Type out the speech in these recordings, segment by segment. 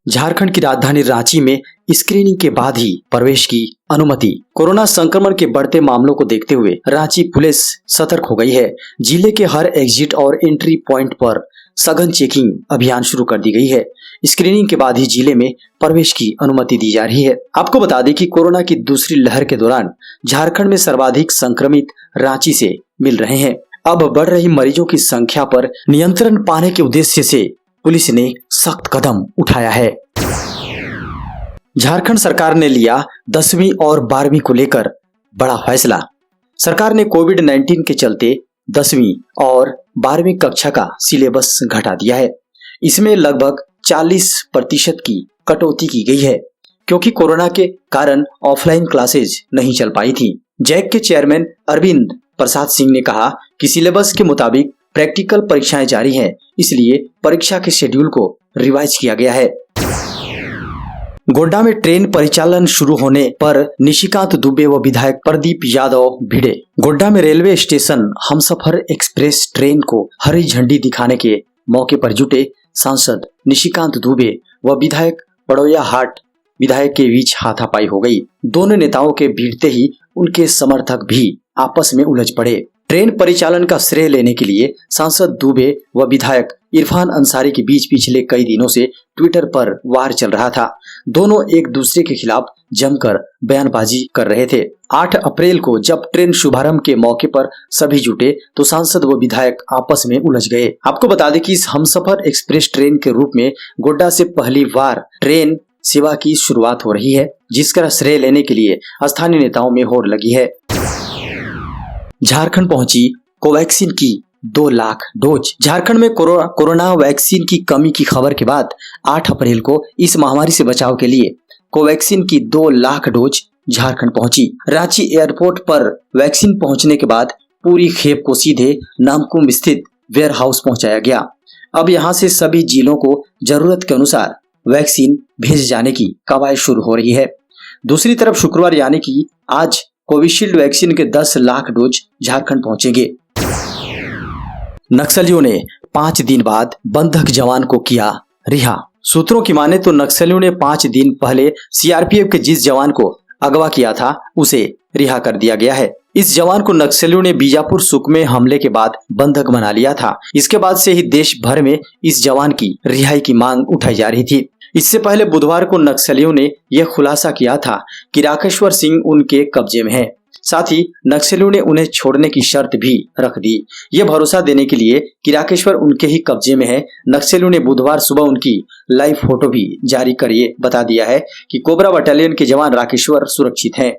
झारखंड की राजधानी रांची में स्क्रीनिंग के बाद ही प्रवेश की अनुमति। कोरोना संक्रमण के बढ़ते मामलों को देखते हुए रांची पुलिस सतर्क हो गई है। जिले के हर एग्जिट और एंट्री पॉइंट पर सघन चेकिंग अभियान शुरू कर दी गई है। स्क्रीनिंग के बाद ही जिले में प्रवेश की अनुमति दी जा रही है। आपको बता दें कि कोरोना की दूसरी लहर के दौरान झारखंड में सर्वाधिक संक्रमित रांची से मिल रहे हैं। अब बढ़ रही मरीजों की संख्या पर नियंत्रण पाने के उद्देश्य से पुलिस ने सख्त कदम उठाया है। झारखंड सरकार ने लिया 10वीं और 12वीं को लेकर बड़ा फैसला। सरकार ने कोविड-19 के चलते 10वीं और 12वीं कक्षा का सिलेबस घटा दिया है। इसमें लगभग 40% की कटौती की गई है, क्योंकि कोरोना के कारण ऑफलाइन क्लासेज नहीं चल पाई थी। जैक के चेयरमैन अरविंद प्रसाद सिंह ने कहा कि सिलेबस के मुताबिक प्रैक्टिकल परीक्षाएं जारी हैं, इसलिए परीक्षा के शेड्यूल को रिवाइज किया गया है। गोड्डा में ट्रेन परिचालन शुरू होने पर निशिकांत दुबे व विधायक प्रदीप यादव भिड़े। गोड्डा में railway station Humsafar express train को हरी झंडी दिखाने के मौके पर जुटे सांसद निशिकांत दुबे व विधायक पड़ोया हाट विधायक के बीच हाथापाई हो गई। दोनों नेताओं के भिड़ते ही उनके समर्थक भी आपस में उलझ पड़े। ट्रेन परिचालन का श्रेय लेने के लिए सांसद दुबे व विधायक इरफान अंसारी के बीच पिछले कई दिनों से ट्विटर पर वार चल रहा था। दोनों एक दूसरे के खिलाफ जमकर बयानबाजी कर रहे थे। 8 अप्रैल को जब ट्रेन शुभारंभ के मौके पर सभी जुटे तो सांसद व विधायक आपस में उलझ गए। आपको बता दें कि इस हमसफर एक्सप्रेस ट्रेन के रूप में गोड्डा से पहली बार ट्रेन सेवा की शुरुआत हो रही है, जिसका श्रेय लेने के लिए स्थानीय नेताओं में होड़ लगी है। झारखंड पहुंची कोवैक्सीन की 2 लाख डोज। झारखंड में कोरोना वैक्सीन की कमी की खबर के बाद 8 अप्रैल को इस महामारी से बचाव के लिए कोवैक्सीन की 2 लाख डोज झारखंड पहुंची। रांची एयरपोर्ट पर वैक्सीन पहुंचने के बाद पूरी खेप को सीधे नामकुम स्थित वेयर हाउस पहुंचाया गया। अब यहां से सभी जिलों को जरूरत के अनुसार वैक्सीन भेजे जाने की कवायद शुरू हो रही है। दूसरी तरफ शुक्रवार यानी कि आज कोविशील्ड वैक्सीन के 10 लाख डोज झारखंड पहुंचेंगे। नक्सलियों ने 5 दिन बाद बंधक जवान को किया रिहा। सूत्रों की माने तो नक्सलियों ने 5 दिन पहले सीआरपीएफ के जिस जवान को अगवा किया था उसे रिहा कर दिया गया है। इस जवान को नक्सलियों ने बीजापुर सुकमे हमले के बाद बंधक बना लिया था। इसके बाद से ही देश भर में इस जवान की रिहाई की मांग उठाई जा रही थी। इससे पहले बुधवार को नक्सलियों ने यह खुलासा किया था कि राकेश्वर सिंह उनके कब्जे में है। साथ ही नक्सलियों ने उन्हें छोड़ने की शर्त भी रख दी। यह भरोसा देने के लिए कि राकेश्वर उनके ही कब्जे में है, नक्सलियों ने बुधवार सुबह उनकी लाइव फोटो भी जारी कर ये बता दिया है कि कोबरा बटालियन के जवान राकेश्वर सुरक्षित हैं।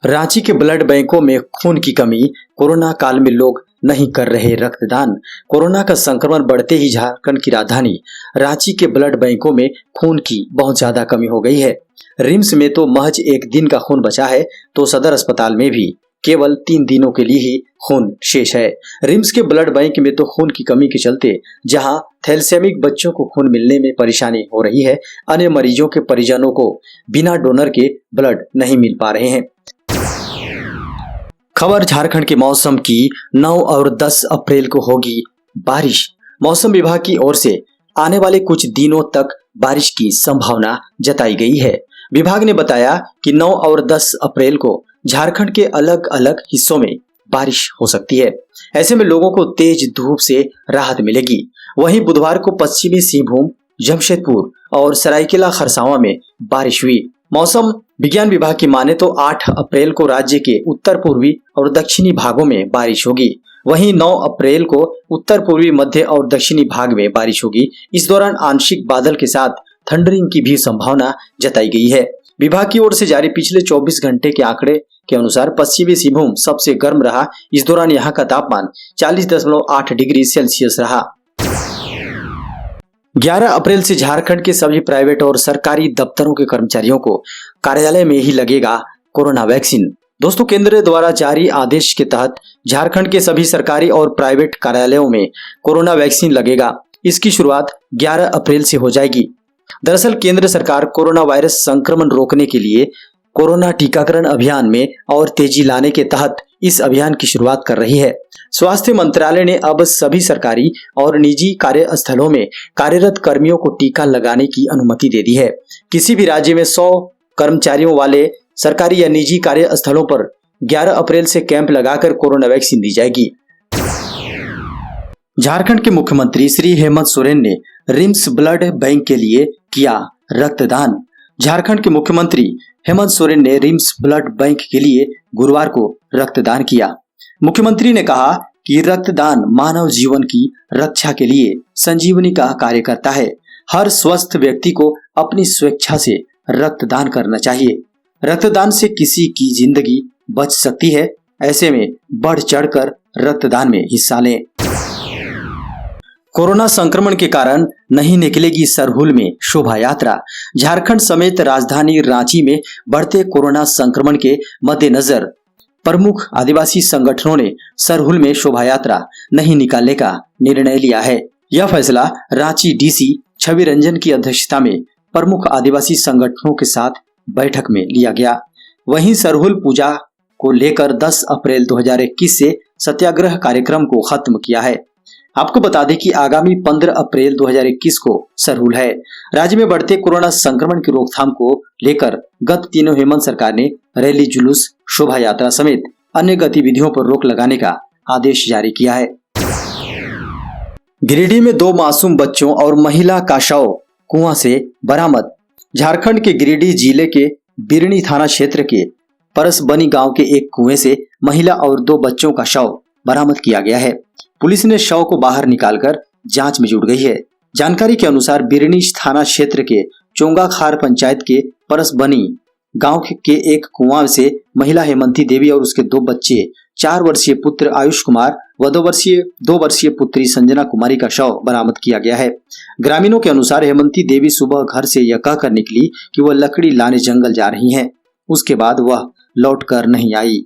रांची के ब्लड बैंकों में खून की कमी। कोरोना काल में लोग नहीं कर रहे रक्तदान। कोरोना का संक्रमण बढ़ते ही झारखंड की राजधानी रांची के ब्लड बैंकों में खून की बहुत ज्यादा कमी हो गई है। रिम्स में तो महज 1 दिन का खून बचा है, तो सदर अस्पताल में भी केवल 3 दिनों के लिए ही खून शेष है। रिम्स के ब्लड बैंक में तो खून की कमी के चलते जहां थैलेसेमिक बच्चों को खून मिलने में परेशानी हो रही है, अन्य मरीजों के परिजनों को बिना डोनर के ब्लड नहीं मिल पा रहे हैं। खबर झारखंड के मौसम की। 9 और 10 अप्रैल को होगी बारिश। मौसम विभाग की ओर से आने वाले कुछ दिनों तक बारिश की संभावना जताई गई है। विभाग ने बताया कि 9 और 10 अप्रैल को झारखंड के अलग अलग हिस्सों में बारिश हो सकती है। ऐसे में लोगों को तेज धूप से राहत मिलेगी। वहीं बुधवार को पश्चिमी सिंहभूम, जमशेदपुर और सरायकेला खरसावां में बारिश हुई। मौसम विज्ञान विभाग की माने तो 8 अप्रैल को राज्य के उत्तर पूर्वी और दक्षिणी भागों में बारिश होगी। वहीं 9 अप्रैल को उत्तर पूर्वी, मध्य और दक्षिणी भाग में बारिश होगी। इस दौरान आंशिक बादल के साथ थंडरिंग की भी संभावना जताई गई है। विभाग की ओर से जारी पिछले 24 घंटे के आंकड़े के अनुसार पश्चिमी सिंहभूम सबसे गर्म रहा। इस दौरान यहाँ का तापमान 40.8 डिग्री सेल्सियस रहा। 11 अप्रैल से झारखंड के सभी प्राइवेट और सरकारी दफ्तरों के कर्मचारियों को कार्यालय में ही लगेगा कोरोना वैक्सीन। दोस्तों, केंद्र द्वारा जारी आदेश के तहत झारखंड के सभी सरकारी और प्राइवेट कार्यालयों में कोरोना वैक्सीन लगेगा। इसकी शुरुआत 11 अप्रैल से हो जाएगी। दरअसल केंद्र सरकार कोरोना वायरस संक्रमण रोकने के लिए कोरोना टीकाकरण अभियान में और तेजी लाने के तहत इस अभियान की शुरुआत कर रही है। स्वास्थ्य मंत्रालय ने अब सभी सरकारी और निजी कार्यस्थलों में कार्यरत कर्मियों को टीका लगाने की अनुमति दे दी है। किसी भी राज्य में 100 कर्मचारियों वाले सरकारी या निजी कार्यस्थलों पर 11 अप्रैल से कैंप लगाकर कोरोना वैक्सीन दी जाएगी। झारखंड के मुख्यमंत्री श्री हेमंत सोरेन ने रिम्स ब्लड बैंक के लिए किया रक्तदान। झारखंड के मुख्यमंत्री हेमंत सोरेन ने रिम्स ब्लड बैंक के लिए गुरुवार को रक्तदान किया। मुख्यमंत्री ने कहा कि रक्तदान मानव जीवन की रक्षा के लिए संजीवनी का कार्य करता है। हर स्वस्थ व्यक्ति को अपनी स्वेच्छा से रक्तदान करना चाहिए। रक्तदान से किसी की जिंदगी बच सकती है। ऐसे में बढ़ चढ़कर रक्तदान में हिस्सा लें। कोरोना संक्रमण के कारण नहीं निकलेगी सरहुल में शोभा यात्रा। झारखंड समेत राजधानी रांची में बढ़ते कोरोना संक्रमण के मद्देनजर प्रमुख आदिवासी संगठनों ने सरहुल में शोभा यात्रा नहीं निकालने का निर्णय लिया है। यह फैसला रांची डीसी छवि रंजन की अध्यक्षता में प्रमुख आदिवासी संगठनों के साथ बैठक में लिया गया। वहीं सरहुल पूजा को लेकर 10 अप्रैल 2021 से सत्याग्रह कार्यक्रम को खत्म किया है। आपको बता दें कि आगामी 15 अप्रैल 2021 को सरहुल है। राज्य में बढ़ते कोरोना संक्रमण की रोकथाम को लेकर गत दिनों हेमंत सरकार ने रैली, जुलूस, शोभा यात्रा समेत अन्य गतिविधियों पर रोक लगाने का आदेश जारी किया है। गिरिडीह में 2 मासूम बच्चों और महिला का शव कुआं से बरामद। झारखंड के गिरिडीह जिले के बिरनी थाना क्षेत्र के परसबनी गांव के एक कुएं से महिला और 2 बच्चों का शव बरामद किया गया है। पुलिस ने शव को बाहर निकालकर जांच में जुट गई है। जानकारी के अनुसार बिरनी थाना क्षेत्र के चोंगाखार पंचायत के परसबनी गांव के एक कुआं से महिला हेमंती देवी और उसके 2 बच्चे 4 वर्षीय पुत्र आयुष कुमार व 2 वर्षीय पुत्री संजना कुमारी का शव बरामद किया गया है। ग्रामीणों के अनुसार हेमंती देवी सुबह घर से यह कहकर निकली कि वह लकड़ी लाने जंगल जा रही हैं। उसके बाद वह लौटकर नहीं आई।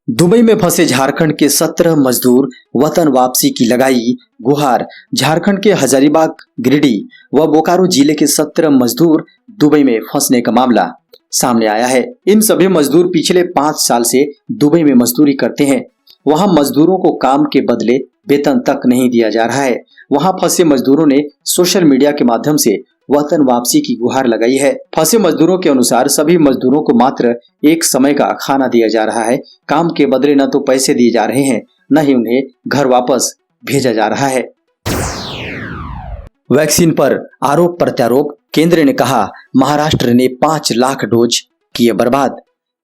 दुबई में फंसे झारखंड के 17 मजदूर वतन वापसी की लगाई गुहार। झारखंड के हजारीबाग, गिरिडीह व बोकारो जिले के 17 मजदूर दुबई में फंसने का मामला सामने आया है। इन सभी मजदूर पिछले 5 साल से दुबई में मजदूरी करते हैं। वहां मजदूरों को काम के बदले वेतन तक नहीं दिया जा रहा है। वहां फंसे मजदूरों ने सोशल मीडिया के माध्यम से वतन वापसी की गुहार लगाई है। फंसे मजदूरों के अनुसार सभी मजदूरों को मात्र एक समय का खाना दिया जा रहा है। काम के बदले न तो पैसे दिए जा रहे हैं, न ही उन्हें घर वापस भेजा जा रहा है। वैक्सीन पर आरोप प्रत्यारोप। केंद्र ने कहा महाराष्ट्र ने 5 लाख डोज किए बर्बाद।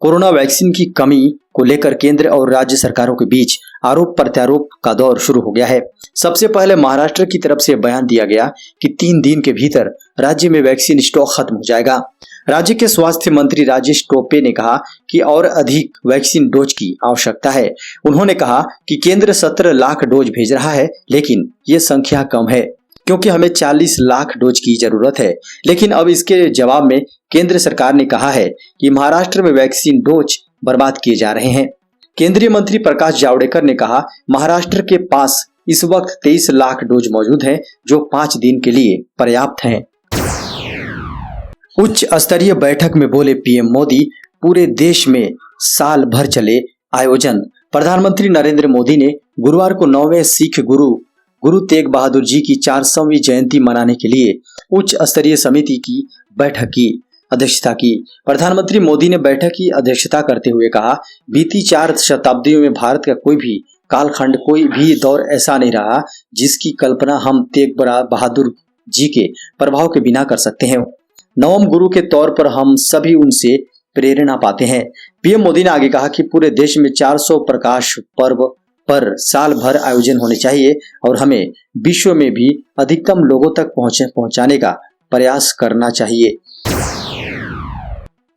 कोरोना वैक्सीन की कमी को लेकर केंद्र और राज्य सरकारों के बीच आरोप प्रत्यारोप का दौर शुरू हो गया है। सबसे पहले महाराष्ट्र की तरफ से बयान दिया गया कि 3 दिन के भीतर राज्य में वैक्सीन स्टॉक खत्म हो जाएगा। राज्य के स्वास्थ्य मंत्री राजेश टोपे ने कहा कि और अधिक वैक्सीन डोज की आवश्यकता है। उन्होंने कहा कि केंद्र 17 लाख डोज भेज रहा है, लेकिन ये संख्या कम है क्योंकि हमें 40 लाख डोज की जरूरत है। लेकिन अब इसके जवाब में केंद्र सरकार ने कहा है कि महाराष्ट्र में वैक्सीन डोज बर्बाद किए जा रहे हैं। केंद्रीय मंत्री प्रकाश जावड़ेकर ने कहा महाराष्ट्र के पास इस वक्त 23 लाख डोज मौजूद हैं, जो 5 दिन के लिए पर्याप्त हैं। उच्च स्तरीय बैठक में बोले पीएम मोदी, पूरे देश में साल भर चले आयोजन। प्रधानमंत्री नरेंद्र मोदी ने गुरुवार को 9वें सिख गुरु तेग बहादुर जी की 400वीं जयंती मनाने के लिए उच्च स्तरीय समिति की बैठक की अध्यक्षता की। प्रधानमंत्री मोदी ने बैठक की अध्यक्षता करते हुए कहा, बीती 4 शताब्दियों में भारत का कोई भी कालखंड, कोई भी दौर ऐसा नहीं रहा जिसकी कल्पना हम तेग बहादुर जी के प्रभाव के बिना कर सकते हैं। नवम गुरु के तौर पर हम सभी उनसे प्रेरणा पाते हैं। पीएम मोदी ने आगे कहा कि पूरे देश में 400 प्रकाश पर्व पर साल भर आयोजन होने चाहिए और हमें विश्व में भी अधिकतम लोगों तक पहुंचाने का प्रयास करना चाहिए।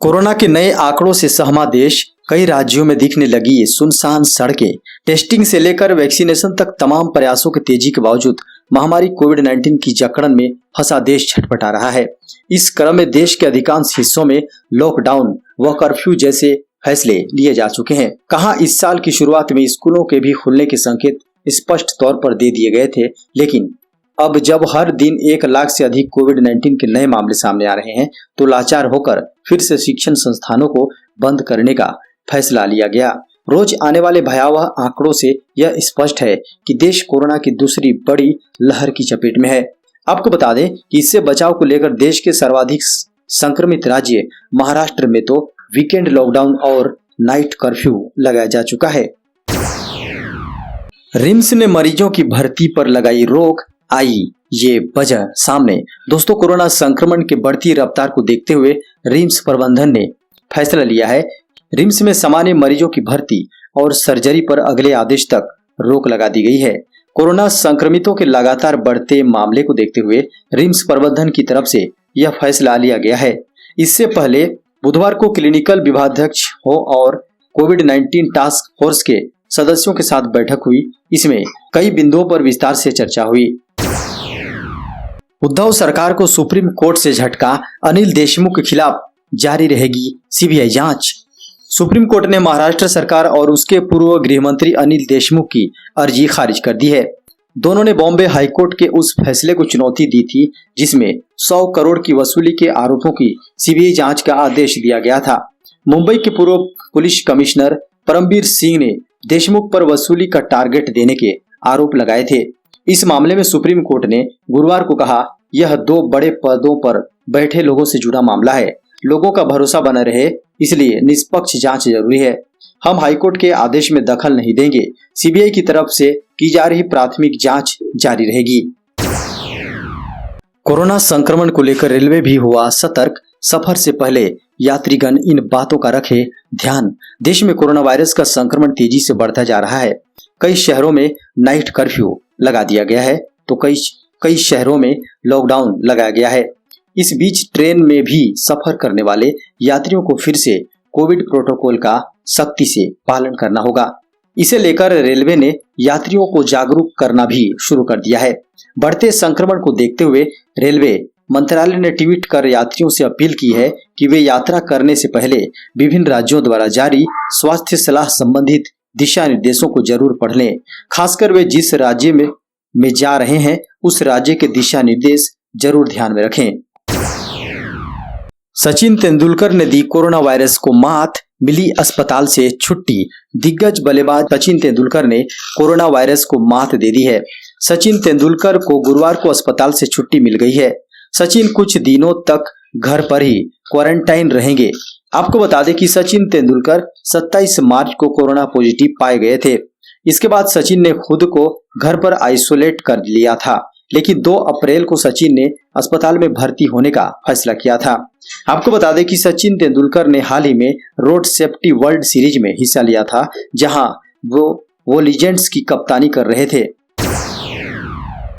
कोरोना के नए आंकड़ों से सहमा देश, कई राज्यों में दिखने लगी सुनसान सड़कें। टेस्टिंग से लेकर वैक्सीनेशन तक तमाम प्रयासों की तेजी के बावजूद महामारी कोविड-19 की जकड़न में फंसा देश छटपटा रहा है। इस क्रम में देश के अधिकांश हिस्सों में लॉकडाउन व कर्फ्यू जैसे फैसले लिए जा चुके हैं। कहां इस साल की शुरुआत में स्कूलों के भी खुलने के संकेत स्पष्ट तौर पर दे दिए गए थे, लेकिन अब जब हर दिन 1 लाख से अधिक कोविड-19 के नए मामले सामने आ रहे हैं, तो लाचार होकर फिर से शिक्षण संस्थानों को बंद करने का फैसला लिया गया। रोज आने वाले भयावह आंकड़ों से यह स्पष्ट है कि देश कोरोना की दूसरी बड़ी लहर की चपेट में है। आपको बता दें कि इससे बचाव को लेकर देश के सर्वाधिक संक्रमित राज्य महाराष्ट्र में तो वीकेंड लॉकडाउन और नाइट कर्फ्यू लगाया जा चुका है। रिम्स ने मरीजों की भर्ती पर लगाई रोक, आई ये वजह सामने। दोस्तों, कोरोना संक्रमण के बढ़ती रफ्तार को देखते हुए रिम्स प्रबंधन ने फैसला लिया है। रिम्स में सामान्य मरीजों की भर्ती और सर्जरी पर अगले आदेश तक रोक लगा दी गई है। कोरोना संक्रमितों के लगातार बढ़ते मामले को देखते हुए रिम्स प्रबंधन की तरफ से यह फैसला लिया गया है। इससे पहले बुधवार को क्लिनिकल विभागाध्यक्ष हो और कोविड-19 टास्क फोर्स के सदस्यों के साथ बैठक हुई। इसमें कई बिंदुओं पर विस्तार से चर्चा हुई। उद्धव सरकार को सुप्रीम कोर्ट से झटका, अनिल देशमुख के खिलाफ जारी रहेगी सीबीआई जांच। सुप्रीम कोर्ट ने महाराष्ट्र सरकार और उसके पूर्व गृह मंत्री अनिल देशमुख की अर्जी खारिज कर दी है। दोनों ने बॉम्बे हाईकोर्ट के उस फैसले को चुनौती दी थी जिसमें 100 करोड़ की वसूली के आरोपों की सीबीआई जांच का आदेश दिया गया था। मुंबई के पूर्व पुलिस कमिश्नर परमबीर सिंह ने देशमुख पर वसूली का टारगेट देने के आरोप लगाए थे। इस मामले में सुप्रीम कोर्ट ने गुरुवार को कहा, यह 2 बड़े पदों पर बैठे लोगों से जुड़ा मामला है। लोगों का भरोसा बना रहे, इसलिए निष्पक्ष जांच जरूरी है। हम हाईकोर्ट के आदेश में दखल नहीं देंगे। सीबीआई की तरफ से की जा रही प्राथमिक जांच जारी रहेगी। कोरोना संक्रमण को लेकर रेलवे भी हुआ सतर्क। सफर से पहले यात्रीगण इन बातों का रखे ध्यान। देश में कोरोना वायरस का संक्रमण तेजी से बढ़ता जा रहा है। कई शहरों में नाइट कर्फ्यू लगा दिया गया है तो कई शहरों में लॉकडाउन लगाया गया है। इस बीच ट्रेन में भी सफर करने वाले यात्रियों को फिर से कोविड प्रोटोकॉल का सख्ती से पालन करना होगा। इसे लेकर रेलवे ने यात्रियों को जागरूक करना भी शुरू कर दिया है। बढ़ते संक्रमण को देखते हुए रेलवे मंत्रालय ने ट्वीट कर यात्रियों से अपील की है कि वे यात्रा करने से पहले विभिन्न राज्यों द्वारा जारी स्वास्थ्य सलाह संबंधित दिशा निर्देशों को जरूर पढ़ लें। खासकर वे जिस राज्य में जा रहे हैं उस राज्य के दिशा निर्देश जरूर ध्यान में रखें। सचिन तेंदुलकर ने दी कोरोना वायरस को मात, मिली अस्पताल से छुट्टी। दिग्गज बल्लेबाज सचिन तेंदुलकर ने कोरोना वायरस को मात दे दी है। सचिन तेंदुलकर को गुरुवार को अस्पताल से छुट्टी मिल गई है। सचिन कुछ दिनों तक घर पर ही क्वारंटाइन रहेंगे। आपको बता दें कि सचिन तेंदुलकर 27 मार्च को कोरोना पॉजिटिव पाए गए थे। इसके बाद सचिन ने खुद को घर पर आइसोलेट कर लिया था, लेकिन 2 अप्रैल को सचिन ने अस्पताल में भर्ती होने का फैसला किया था। आपको बता दें कि सचिन तेंदुलकर ने हाल ही में रोड सेफ्टी वर्ल्ड सीरीज में हिस्सा लिया था, जहां वो लीजेंड्स की कप्तानी कर रहे थे।